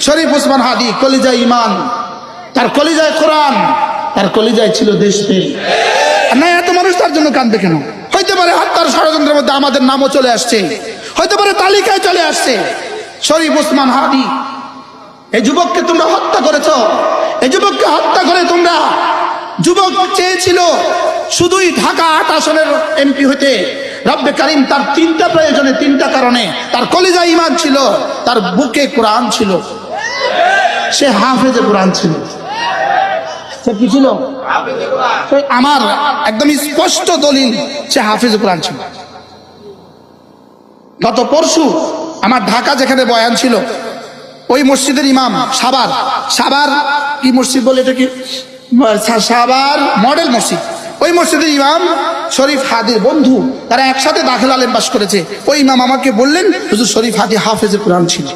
শরীফ ওসমান হাদি কলিজায় ইমান, তার কলিজায় কোরআন, তার কলিজায় ছিল দেশপ্রেম। না এত মানুষ তার জন্য কাঁদবে কেন? হইতে পারে হত্যার ষড়যন্ত্রের মধ্যে আমাদের নামও চলে আসছে, হইতে পারে তালিকায় চলে আসছে। শরীফ ওসমান হাদি, এই যুবককে তোমরা হত্যা করেছ। এই যুবককে হত্যা করে তোমরা, যুবক চেয়েছিল শুধুই ঢাকা ৮ আসনের এমপি হইতে। রব্বে কারিম তার 3টা প্রয়োজনে, 3টা কারণে। তার কলিজায় ঈমান ছিল, তার বুকে কোরআন ছিল, সে হাফেজে কোরআন ছিল। সে কি ছিল? আমার একদম স্পষ্ট দলিল, সে হাফেজে কোরআন ছিল। গত পরশু আমার ঢাকা যেখানে বয়ান ছিল, ওই মসজিদের ইমাম, সাবার কি মসজিদ বলে এটা, কি সাবার মডেল মসজিদ, ওই মসজিদের ইমাম শরীফ হাদির বন্ধু, তারা একসাথে দাখিল আলেম পাস করেছে। ওই ইমাম আমাকে বললেন, হুজুর শরীফ হাদি হাফেজে কোরআন ছিল।